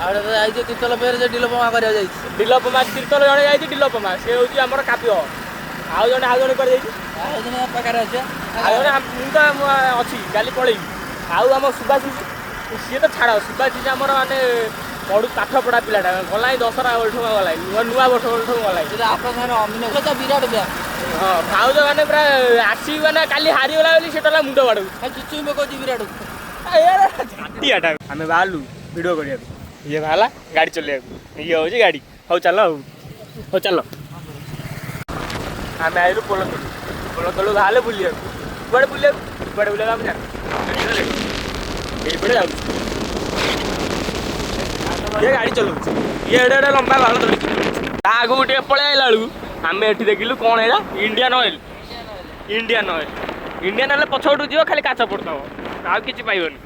आड़े तो आई तीर्तल फेर से डिलोपमा करिया जाई डिलोपमा तीर्तल जणे जाई डिलोपमा से होची हमर काव्य आउ जणे कर जाई आउ जने पाकर আছে आउ जणे मु तो अछि काली पळेई आउ हम सुबासी सी तो छाड़ सुबासी हमर माने पढ़ू पाठ पढ़ा पिलाटा गला दशहरा वर्ष गला नुआ वर्ष गला आप अभिनय तो विराट ब्या हाँ भाउज मैंने पूरा आसी मैंने काली हारीगला बोली से टला मुंड बाड़ू किचु में कहती विराट झाटियाटा आम बाहरलु भिड करिया ये बाहला गाड़ी चलिया ये हूँ गाड़ी हौ चल हौ चल आम आइलु पोल तलु बाहर बुलिया कुआड़े बुलिया कुआड़े बुलिया आम ये जाऊ ये गाड़ी चलाऊ ये एडे एडे लंबा बाल धरिक आगू गोटे पलि आइला बेलू आम एठी देखिलु कौन है Indian Oil Indian Oil Indian Oil पछपटू जीव खाली काच पड़ता आ कि पाइबनी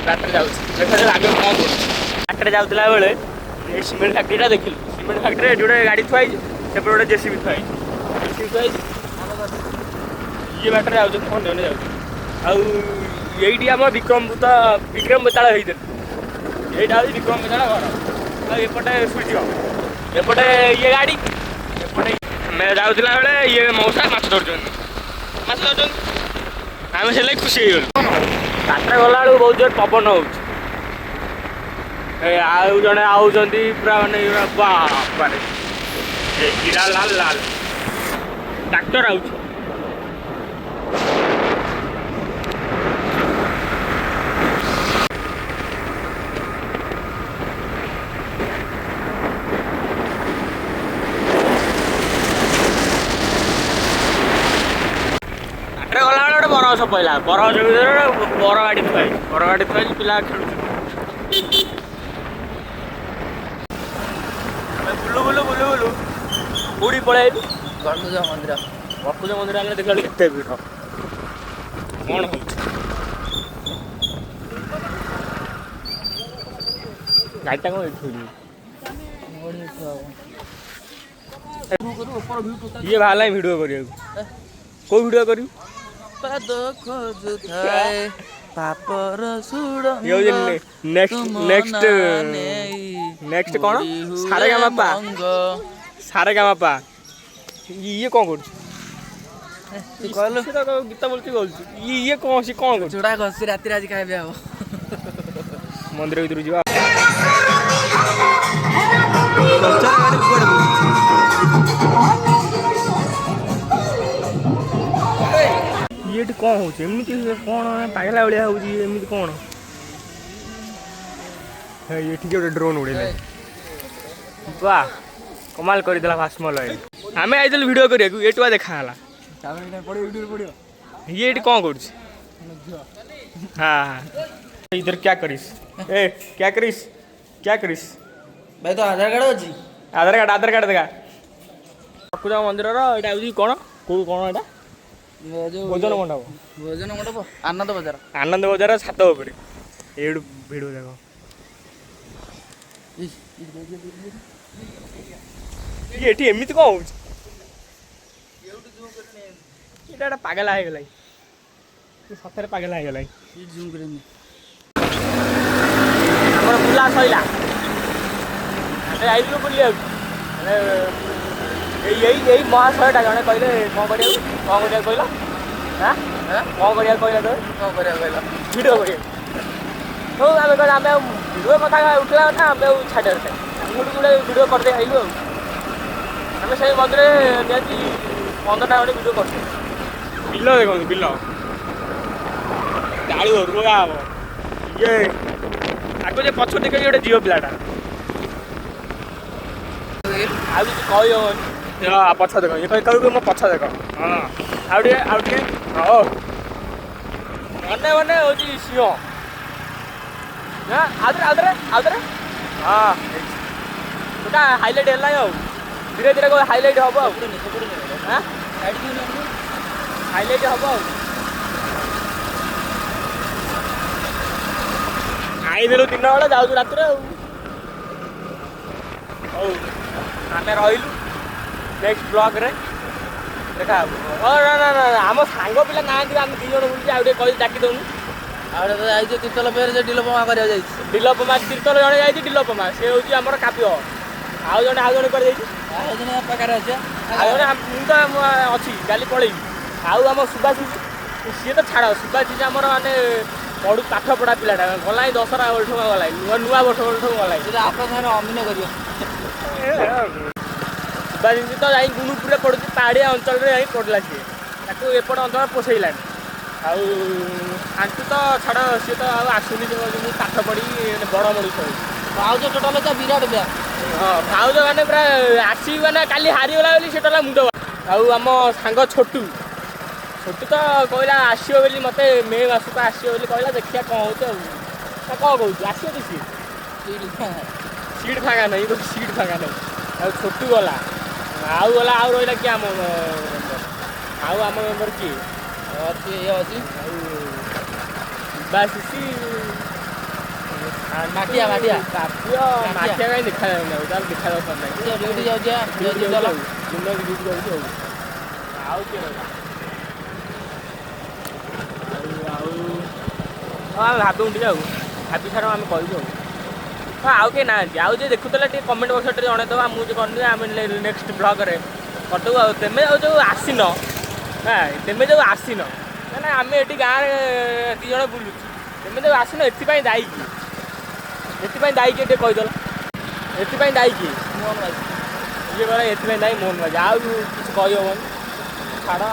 बाटर जाऊला बेले सीमेंट फैक्ट्रीटा देखिलु सीमेंट फैक्ट्री ये गोटे गाड़ी थुआई से गोटे जेसीबी थुआई ये बाटर जाऊँ फोन आईटी आम विक्रम बेताल होते यहाँ हूँ विक्रम बेताल घर एपटे सूर्य एपटे ये गाड़ी एपटे मैं जाऊला बेले ये मौसा माछ धर आम से खुशी हो बाटर गला बेलू बहुत जोर पवन हो जड़े आउंट पूरा मानने बापे हीरा लाल लाल ट्रैक्टर आउट गला गोटे बरगछ पड़ा बरगछ भर बर गाड़ी थी पिला खेल बुलु बुलु बुलु बुलु बुड़ी पलि गणपूजा मंदिर आने देखा केते भीड़ कौन हो गाड़ीटा कौन ये बाहर वीडियो करिया को वीडियो करू पापर सुड़ नेक्स्ट कौन सारे गामापा ये कौन कर गीत बोलती ये कौन सी कौन चूड़ा घसी राति आज खाए मंदिर भर जा ये कौन हो कौन पागला भाया होमती कौन ये गोटे ड्रोन उड़े वाह कमाल करदेला फास्मल आम आई वीडियो करिया ये देखा ये कौन कर हाँ इधर क्या करिस ए क्या करिस भाई तो आधार कार्ड अच्छी आधार कार्ड देखा ठाकुर मंदिर यहाँ कौन कौन यहाँ भोजन मंडप आनंद बजार छात उपर ये भिड़ देख ये एमती कौन हो पागला हो गला सतरे पागला हो गला बुला सैला आइलु बुलिया यही महाशयटा जड़े कहले कौन कौन हाँ कौन कहला तो कहला वीडियो कर तो आम वीडियो कथा उठा कथा आम छाड़ गोटे वीडियो करदे आइलु आम से मंदिर निहती 15टा गोटे वीडियो कर बिल देखो बिल डालू रुआ हम ये आगे पछ देखे गोटे झील पिलाटा आ पछ देख ये कहू मो पछ देख हाँ आउटे हो मने मने हूँ सिंह आदरे हाँ गोटा हाइलाइट है धीरे धीरे हाइलाइट हम हाइलाइट हम आईदेलु 3 बेले जाऊँ रात आम रही नेक्स्ट ब्लॉग रे देखा ना आम सांग पिला ना आम 2 जन बुझे आगे कही डाकी दौनु ଆଉ ତ ଯାଇଛୁ ତିର୍ତ୍ତୋଲ ଫେର ସେ ଡିଲୋପମା କରିବାକୁ ଯାଇଛି। ଡିଲୋପମା ତିର୍ତ୍ତୋଲ ଜଣେ ଯାଇଛି ଡିଲୋପମା ସେ ହେଉଛି ଆମର କାବ୍ୟ। ଆଉ ଜଣେ କୁଆଡ଼େ ଯାଇଛି? ଆଉ ଜଣେ ପାଖରେ ଅଛି ଆଉ ଜଣେ ମୁଁ ତ ଅଛି କାଲି ପଳେଇବି। ଆଉ ଆମ ସୁବାଶିଷ ସିଏ ତ ଛାଡ଼ ସୁବାଶିଷ ଆମର ମାନେ ପାଠ ପଢ଼ା ପିଲାଟା ଗଲାଣି ଦଶହରା ବେଳଠୁ ଗଲାଣି ନୂଆ ବର୍ଷ ବେଳଠୁ ଗଲାଣି। ଆପଣଙ୍କ ସାଙ୍ଗରେ ଅଭିନୟ କରିବ। ସୁବାଶିଷ ତ ଯାଇ ଗୁଣୁପୁରରେ ପଡ଼ୁଛି ପାହାଡ଼ିଆ ଅଞ୍ଚଳରେ ଯାଇ ପଡ଼ିଲା ସିଏ ତାକୁ ଏପଟ ଅଞ୍ଚଳ ପୋଷେଇଲାଣି। ଆଉ ଆଣ୍ଟୁ ତ ଛାଡ଼ ସିଏ ତ ଆଉ ଆସୁନି ମୁଁ ପାଠ ପଢ଼ି ବଡ଼ ମଣିଷ ହେଉଛି। ଭାଉଜ ଟୋଟାଲ ତ ବିରାଟ ବ୍ୟାଗ। ହଁ ଭାଉଜ ମାନେ ପୁରା ଆସିବି ମାନେ କାଲି ହାରିଗଲା ବୋଲି ସେ ଟୋଟାଲ ମୁଣ୍ଡ। ଆଉ ଆମ ସାଙ୍ଗ ଛୋଟୁ ତ କହିଲା ଆସିବ ବୋଲି ମୋତେ ମେ ମାସକୁ ଆସିବ ବୋଲି କହିଲା ଦେଖିବା କ'ଣ ହେଉଛି ଆଉ ନା କ'ଣ କହୁଛୁ ଆସିବ ତ ସିଏ ସିଟ୍ ଫାଙ୍କା ନାହିଁ ସିଟ୍ ଫାଙ୍କା ନାହିଁ। ଆଉ ଛୋଟୁ ଗଲା ଆଉ ରହିଲା କିଏ ଆମ ମେମ୍ବର କିଏ ଅଛି ଇଏ ଅଛି ବାସିସି ମାଟିଆ କାହିଁ ଦେଖାଯାଉନି ଆଉ ତାର ଦେଖାଯାଉ ନାହିଁ ଡ୍ୟୁଟି ଯାଉଛି ଆଉ କିଏ ରହିଲା ଆମେ ଭାବୁଛୁ ଟିକେ ଆଉ ଭାବି ସାର ଆମେ କହିବୁ ଆଉ କେହି ନାହାନ୍ତି। ଆଉ ଯିଏ ଦେଖୁଥିଲେ ଟିକେ କମେଣ୍ଟ ବକ୍ସରେ ଟିକେ ଜଣେଇଦେବା ମୁଁ ଯେ କରିନି ଆମେ ନେକ୍ସଟ ବ୍ଲଗ୍ରେ କରିଦେବୁ। ଆଉ ତେମେ ଯେଉଁ ଆସିନ ତେମେ ଯେଉଁ ଆସିନ ନା ଆମେ ଏଠି ଗାଁରେ 2 ଜଣ ବୁଲୁଛୁ ତେମେ ଯେଉଁ ଆସିନ ଏଥିପାଇଁ ଦାୟୀ କିଏ? ଟିକେ କହିଦେଲ ଏଥିପାଇଁ ଦାୟୀ କିଏ? ମୋହନ ମାଝୀ। ଇଏ କହିଲା ଏଥିପାଇଁ ଦାୟୀ ମୋହନ ମାଝୀ। ଆଉ କିଛି କହିହେବନି ଛାଡ଼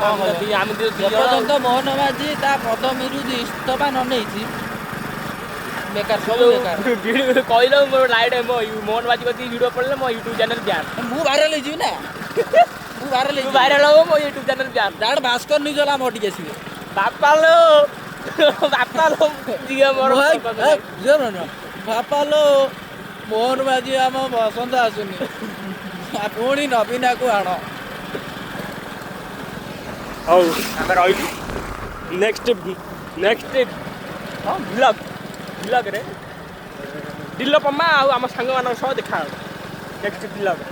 ଆମେ ଯେପର୍ଯ୍ୟନ୍ତ ମୋହନ ମାଝୀ ତା ପଦବୀରୁ ଇସ୍ତଫା ନ ନେଇଛି ବେକାର ସବୁ ବେକାର। ଭିଡ଼ିଓ କହିଲ ମୋର ଲାଇଟ୍ ମୋହନ ମାଝୀ କତିକି ଭିଡ଼ିଓ ପଡ଼ିଲେ ମୋ ୟୁଟ୍ୟୁବ୍ ଚ୍ୟାନେଲ୍ ବ୍ୟାନ୍। ମୁଁ ଭାଇରାଲ ହେଇଯିବି ନା ମୁଁ ଭାଇରାଲ ହେବ ମୋ YouTube channel ban. Direct Bhaskar news ହେଲା ମୋ ଟିକେ ଆସିବେ ବାପା ଲୋ ଝିଅ ମୋର ବାପା ଲୋ ମୋହନ ମାଝୀ ଆମ ବସନ୍ତ ଆସୁନି ପୁଣି ନବୀନାକୁ ଆଣ। ହଉ ଆମେ ରହିଲୁ ନେକ୍ସଟ ବ୍ଲଗ୍ରେ ଡିଲୋପମା ଆଉ ଆମ ସାଙ୍ଗମାନଙ୍କ ସହ ଦେଖା ହେବ ନେକ୍ସଟ ବ୍ଲଗ୍ରେ।